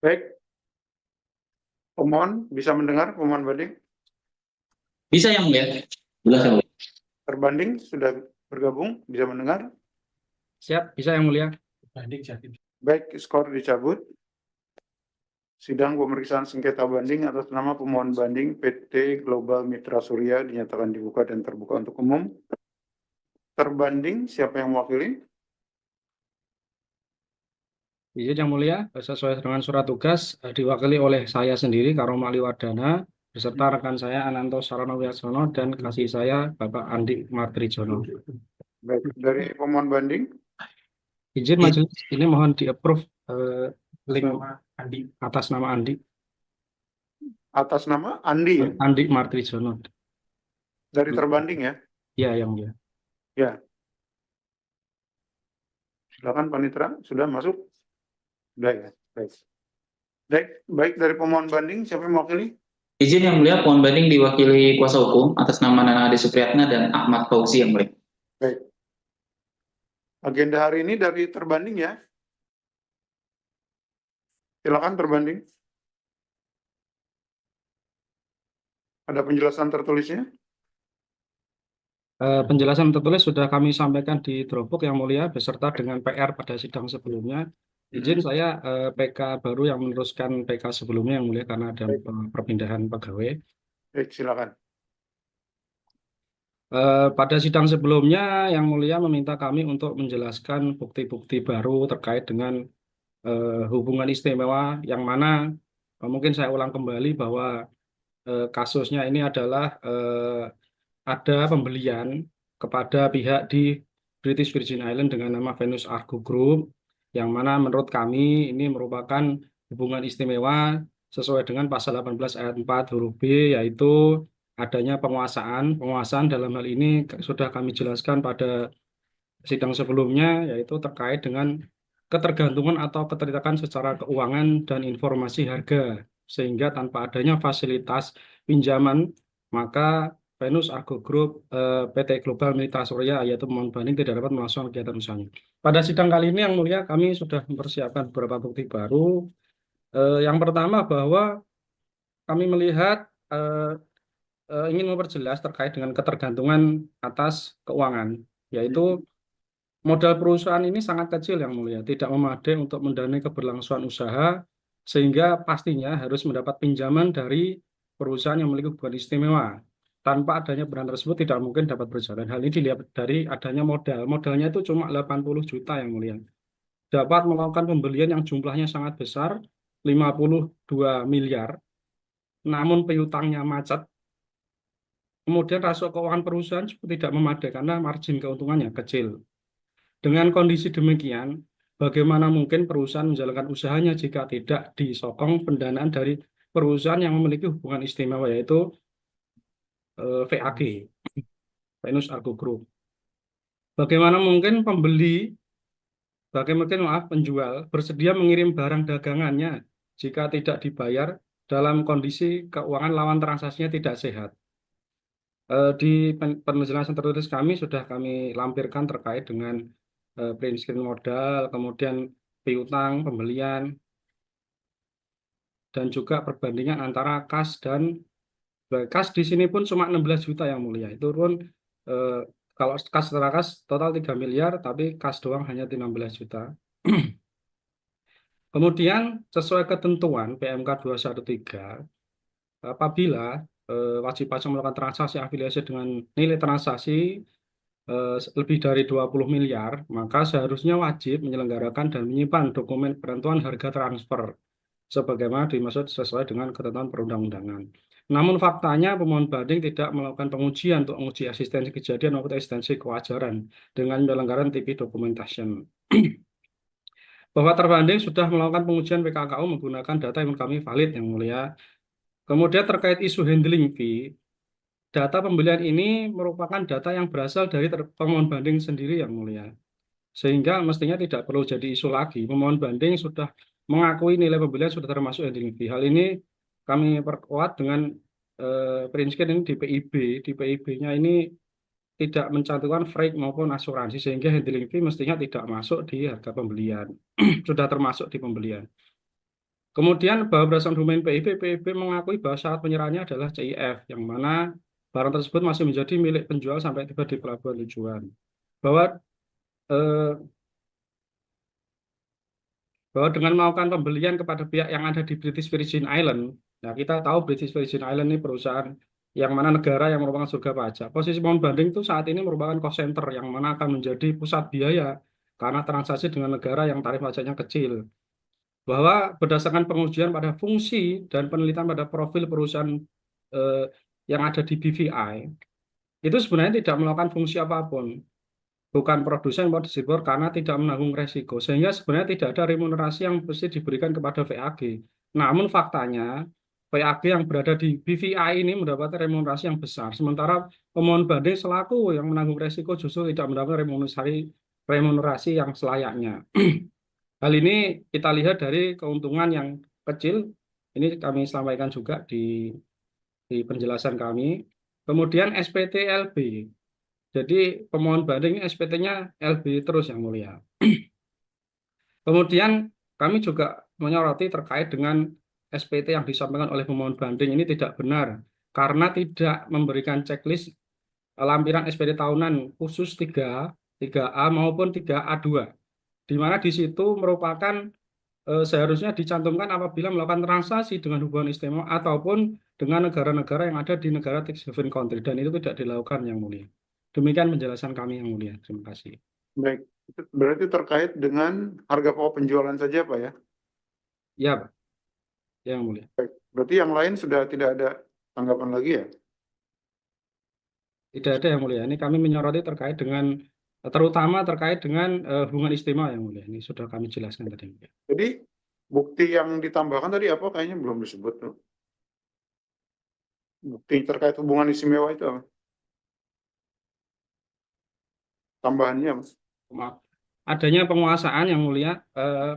Baik, pemohon bisa mendengar pemohon banding? Bisa yang mulia. Jelas yang mulia. Terbanding sudah bergabung, bisa mendengar? Siap, bisa yang mulia. Baik, skor dicabut. Sidang pemeriksaan sengketa banding atas nama pemohon banding PT Global Mitra Surya dinyatakan dibuka dan terbuka untuk umum. Terbanding, siapa yang mewakili? Izin yang mulia, sesuai dengan surat tugas diwakili oleh saya sendiri, Karoma Liwardana, beserta rekan saya Ananto Sarono Wiyaksono dan kasih saya Bapak Andi Martrijono. Baik, dari pemohon banding? Izin majelis, ini mohon di-approve link atas nama Andi. Atas nama Andi ya? Andi Martrijono. Dari terbanding ya? Ya, yang mulia. Ya. Silakan Panitra, sudah masuk? Sudah ya, baik. Baik, dari pemohon banding, siapa yang mewakili? Izin yang mulia, pohon banding diwakili kuasa hukum atas nama Nana Ade Supriyatna dan Ahmad Fauzi yang mulia. Baik. Agenda hari ini dari terbanding ya? Silakan terbanding. Ada penjelasan tertulisnya? Penjelasan tertulis sudah kami sampaikan di Dropbox yang mulia beserta dengan PR pada sidang sebelumnya. Izin saya PK baru yang meneruskan PK sebelumnya yang mulia karena ada perpindahan pegawai. Baik, silakan. Pada sidang sebelumnya yang mulia meminta kami untuk menjelaskan bukti-bukti baru terkait dengan hubungan istimewa yang mana mungkin saya ulang kembali bahwa kasusnya ini adalah ada pembelian kepada pihak di British Virgin Island dengan nama Venus Argo Group, yang mana menurut kami ini merupakan hubungan istimewa sesuai dengan pasal 18 ayat 4 huruf B, yaitu adanya penguasaan. Penguasaan dalam hal ini sudah kami jelaskan pada sidang sebelumnya, yaitu terkait dengan ketergantungan atau keterikatan secara keuangan dan informasi harga, sehingga tanpa adanya fasilitas pinjaman, maka Venus Argo Group PT Global Mitra Surya yaitu pemohon banding tidak dapat melaksanakan kegiatan usahanya. Pada sidang kali ini yang mulia kami sudah mempersiapkan beberapa bukti baru. Yang pertama bahwa kami melihat ingin memperjelas terkait dengan ketergantungan atas keuangan, yaitu modal perusahaan ini sangat kecil yang mulia, tidak memadai untuk mendanai keberlangsungan usaha, sehingga pastinya harus mendapat pinjaman dari perusahaan yang memiliki hubungan istimewa. Tanpa adanya peran tersebut tidak mungkin dapat berjalan. Hal ini dilihat dari adanya modal. Modalnya itu cuma 80 juta yang mulia. Dapat melakukan pembelian yang jumlahnya sangat besar, 52 miliar, namun piutangnya macet. Kemudian rasio keuangan perusahaan juga tidak memadai karena margin keuntungannya kecil. Dengan kondisi demikian, bagaimana mungkin perusahaan menjalankan usahanya jika tidak disokong pendanaan dari perusahaan yang memiliki hubungan istimewa, yaitu VAG, Venus Argo Group. Bagaimana mungkin penjual bersedia mengirim barang dagangannya jika tidak dibayar dalam kondisi keuangan lawan transaksinya tidak sehat. Di penjelasan tertulis kami sudah kami lampirkan terkait dengan print screen modal, kemudian piutang, pembelian, dan juga perbandingan antara kas dan kas di sini pun cuma 16 juta yang mulia. Itu pun kalau kas secara kas total 3 miliar, tapi kas doang hanya 16 juta. Kemudian sesuai ketentuan PMK 213, apabila wajib pajak melakukan transaksi afiliasi dengan nilai transaksi lebih dari 20 miliar, maka seharusnya wajib menyelenggarakan dan menyimpan dokumen penentuan harga transfer sebagaimana dimaksud sesuai dengan ketentuan perundang-undangan. Namun faktanya pemohon banding tidak melakukan pengujian untuk menguji eksistensi kejadian maupun eksistensi kewajaran dengan penyelenggaraan TV documentation. Bahwa terbanding sudah melakukan pengujian PKKU menggunakan data yang kami valid yang mulia. Kemudian terkait isu handling fee, data pembelian ini merupakan data yang berasal dari pemohon banding sendiri yang mulia. Sehingga mestinya tidak perlu jadi isu lagi. Pemohon banding sudah mengakui nilai pembelian sudah termasuk handling fee. Hal ini kami perkuat dengan prinsip ini di PIB. Di PIB-nya ini tidak mencantumkan freight maupun asuransi, sehingga handling fee mestinya tidak masuk di harga pembelian. Sudah termasuk di pembelian. Kemudian bahwa berdasarkan dokumen PIB mengakui bahwa syarat penyerahannya adalah CIF, yang mana barang tersebut masih menjadi milik penjual sampai tiba di pelabuhan tujuan. Bahwa eh, bahwa dengan melakukan pembelian kepada pihak yang ada di British Virgin Island, nah kita tahu British Virgin Island ini perusahaan yang mana negara yang merupakan surga pajak. Posisi pohon banding itu saat ini merupakan cost center yang mana akan menjadi pusat biaya karena transaksi dengan negara yang tarif pajaknya kecil. Bahwa berdasarkan pengujian pada fungsi dan penelitian pada profil perusahaan eh, yang ada di BVI, itu sebenarnya tidak melakukan fungsi apapun, bukan produsen maupun distributor karena tidak menanggung resiko, sehingga sebenarnya tidak ada remunerasi yang mesti diberikan kepada VAG. Namun faktanya VAG yang berada di BVI ini mendapatkan remunerasi yang besar, sementara pemohon banding selaku yang menanggung resiko justru tidak mendapatkan remunerasi yang selayaknya. Hal ini kita lihat dari keuntungan yang kecil, ini kami sampaikan juga di penjelasan kami. Kemudian SPT LB, jadi pemohon banding SPT-nya LB terus yang mulia. Kemudian kami juga menyoroti terkait dengan SPT yang disampaikan oleh pemohon banding ini tidak benar, karena tidak memberikan checklist lampiran SPT tahunan khusus 3A maupun 3A2, di mana di situ merupakan seharusnya dicantumkan apabila melakukan transaksi dengan hubungan istimewa ataupun dengan negara-negara yang ada di negara tax haven country, dan itu tidak dilakukan yang mulia. Demikian penjelasan kami yang mulia. Terima kasih. Baik, itu berarti terkait dengan harga pokok penjualan saja Pak ya? Ya, Pak. Yang mulia. Baik, berarti yang lain sudah tidak ada tanggapan lagi ya? Tidak ada yang mulia. Ini kami menyoroti terkait dengan terutama terkait dengan hubungan istimewa yang mulia. Ini sudah kami jelaskan tadi. Jadi bukti yang ditambahkan tadi apa kayaknya belum disebut tuh. Bukti terkait hubungan istimewa itu apa? Tambahannya apa? Maaf. Adanya penguasaan yang mulia,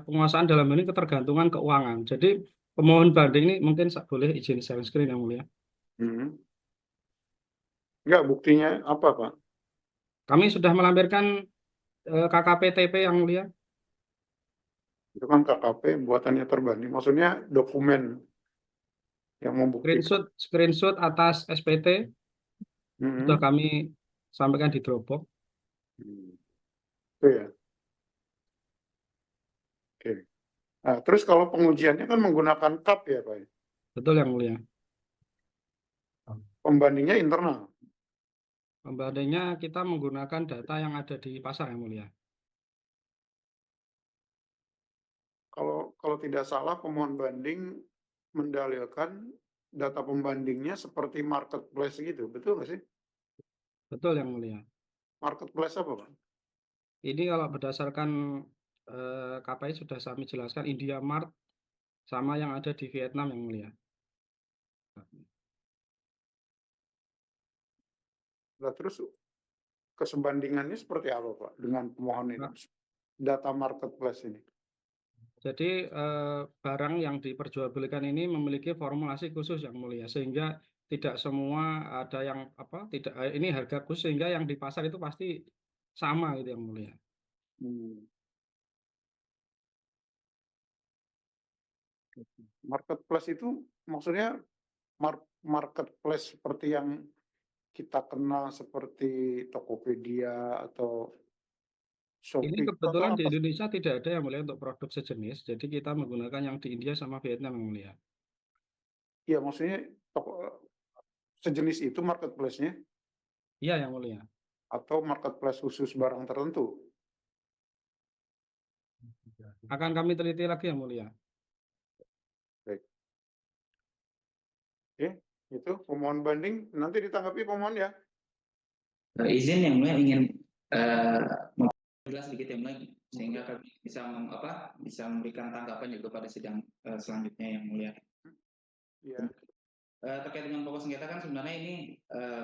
penguasaan dalam ini ketergantungan keuangan. Jadi pemohon banding ini mungkin boleh izin share screen yang mulia. Enggak, buktinya apa Pak? Kami sudah melampirkan KKP-TP yang mulia. Itu kan KKP buatannya terbanding. Maksudnya dokumen yang membuktikan. Screenshot atas SPT sudah kami sampaikan di Dropbox. Itu ya. Oke. Nah, terus kalau pengujiannya kan menggunakan CAP ya Pak? Betul yang mulia. Pembandingnya internal. Pembandingnya kita menggunakan data yang ada di pasar yang mulia. Kalau tidak salah pemohon banding mendalilkan data pembandingnya seperti marketplace gitu, betul nggak sih? Betul yang mulia. Marketplace apa Pak? Ini kalau berdasarkan KPI sudah kami jelaskan, India Mart sama yang ada di Vietnam yang mulia. Nah, terus kesebandingannya seperti apa Pak dengan pemohon ini? Data marketplace ini. Jadi barang yang diperjualbelikan ini memiliki formulasi khusus yang mulia, sehingga tidak semua ada yang tidak ini harga khusus, sehingga yang di pasar itu pasti sama gitu yang mulia. Marketplace itu maksudnya marketplace seperti yang kita kenal seperti Tokopedia atau Shopee. Ini kebetulan di Indonesia tidak ada yang mulia untuk produk sejenis, jadi kita menggunakan yang di India sama Vietnam yang mulia. Iya, maksudnya sejenis itu marketplace-nya? Iya yang mulia. Atau marketplace khusus barang tertentu? Akan kami teliti lagi yang mulia. Baik. Oke, itu pemohon banding, nanti ditanggapi pemohon ya. Izin yang mulia ingin memperjelas sedikit yang mulia, sehingga kami bisa memberikan tanggapan juga pada sidang selanjutnya yang mulia. Ya. Terkait dengan pokok sengketa kan sebenarnya ini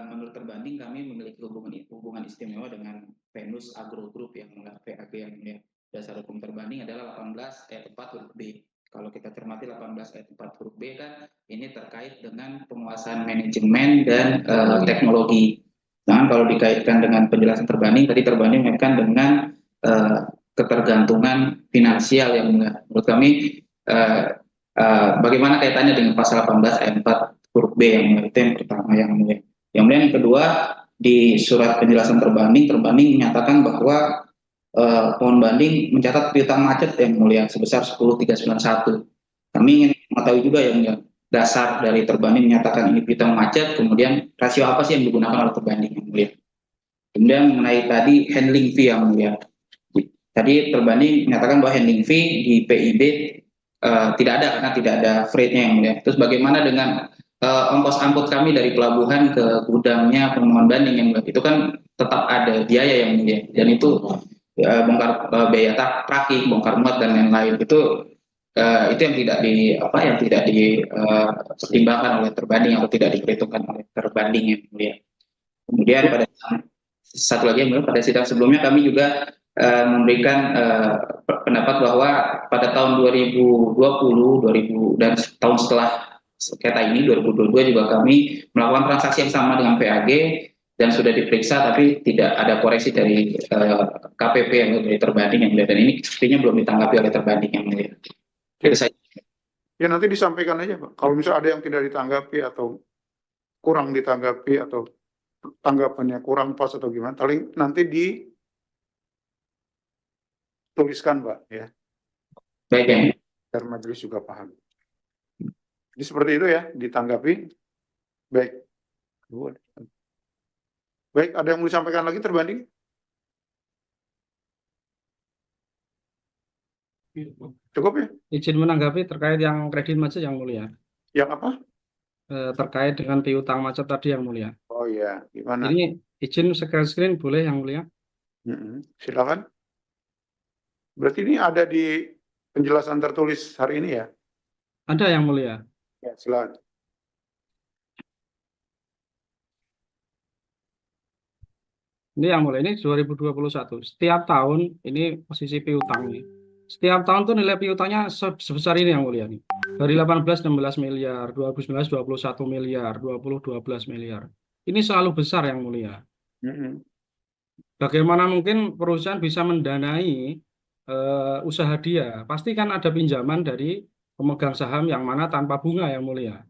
menurut terbanding kami memiliki hubungan istimewa dengan Venus Agro Group yang VAG yang mulia. Dasar hukum terbanding adalah 18 ayat 4 huruf B. Kalau kita cermati 18 ayat 4 huruf B kan ini terkait dengan penguasaan manajemen dan teknologi. Nah, kalau dikaitkan dengan penjelasan terbanding, tadi terbanding mengaitkan dengan ketergantungan finansial yang menurut kami bagaimana kaitannya dengan pasal 18 ayat 4 huruf B yang mulia. Itu yang pertama yang mulia. Yang mulia yang kedua, di surat penjelasan terbanding menyatakan bahwa pohon banding mencatat piutang macet yang mulia sebesar 10.391. Kami ingin mengetahui juga yang mulia, dasar dari terbanding menyatakan ini piutang macet, kemudian rasio apa sih yang digunakan oleh terbanding yang mulia. Kemudian mengenai tadi handling fee yang mulia. Tadi terbanding menyatakan bahwa handling fee di PIB tidak ada karena tidak ada freight-nya yang mulia. Terus bagaimana dengan ongkos angkut kami dari pelabuhan ke gudangnya pemohon banding yang mulia? Itu kan tetap ada biaya yang mulia, dan itu bongkar biaya tracking, bongkar muat dan lain-lain itu yang tidak dipertimbangkan oleh terbanding atau tidak diperhitungkan oleh terbanding yang mulia. Kemudian pada satu lagi yang mulia, pada sidang sebelumnya kami juga memberikan pendapat bahwa pada tahun 2020 dan tahun setelah sengketa ini 2022 juga kami melakukan transaksi yang sama dengan PAG dan sudah diperiksa, tapi tidak ada koreksi dari KPP yang dari terbanding yang mulia, dan ini sepertinya belum ditanggapi oleh terbanding yang mulia. Itu saja. Ya nanti disampaikan aja Pak. Kalau misalnya ada yang tidak ditanggapi atau kurang ditanggapi atau tanggapannya kurang pas atau gimana, nanti dituliskan Pak ya, Baik ya. biar majelis juga paham. Jadi seperti itu ya, ditanggapi. Baik. Baik, ada yang mau disampaikan lagi terbanding? Cukup ya? Izin menanggapi terkait yang kredit macet yang mulia. Yang apa? Terkait dengan piutang macet tadi yang mulia. Oh iya, gimana? Ini izin screen boleh yang mulia? Silakan. Berarti ini ada di penjelasan tertulis hari ini ya? Ada yang mulia. Ya, silakan. Ini yang mulia, ini 2021. Setiap tahun ini posisi piutang nih. Setiap tahun tuh nilai piutangnya sebesar ini yang mulia nih. Dari 18 16 miliar, 2019 21 miliar, 20 12 miliar. Ini selalu besar yang mulia. Bagaimana mungkin perusahaan bisa mendanai usaha dia? Pasti kan ada pinjaman dari pemegang saham yang mana tanpa bunga yang mulia.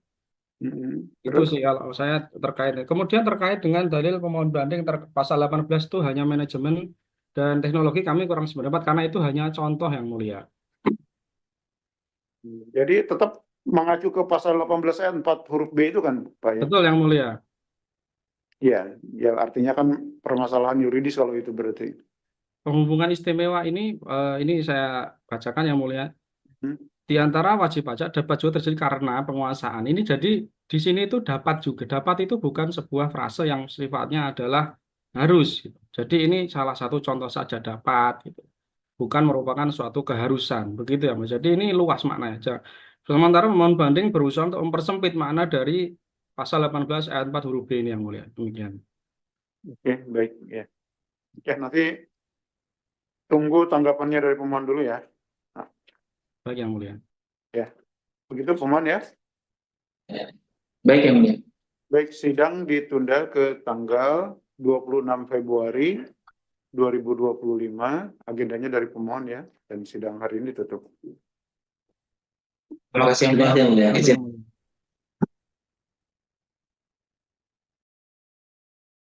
Itu sih kalau saya terkait. Kemudian terkait dengan dalil pemohon banding pasal 18 itu hanya manajemen dan teknologi, kami kurang sependapat karena itu hanya contoh yang mulia. Jadi tetap mengacu ke pasal 18 ayat 4 huruf B itu kan Pak ya? Betul yang mulia. Iya, ya artinya kan permasalahan yuridis kalau itu berarti. Penghubungan istimewa ini saya bacakan yang mulia. Di antara wajib pajak dapat juga terjadi karena penguasaan. Ini jadi di sini itu dapat juga. Dapat itu bukan sebuah frase yang sifatnya adalah harus. Gitu. Jadi ini salah satu contoh saja dapat. Gitu. Bukan merupakan suatu keharusan. Begitu ya Mas. Jadi ini luas maknanya. Sementara pemohon banding berusaha untuk mempersempit makna dari pasal 18 ayat 4 huruf B ini yang mulia. Demikian. Oke, baik ya. Oke, nanti tunggu tanggapannya dari pemohon dulu ya. Baik yang mulia. Ya, begitu pemohon ya. Baik yang mulia. Baik, sidang ditunda ke tanggal 26 Februari 2025. Agendanya dari pemohon ya, dan sidang hari ini tutup. Terima kasih yang mulia.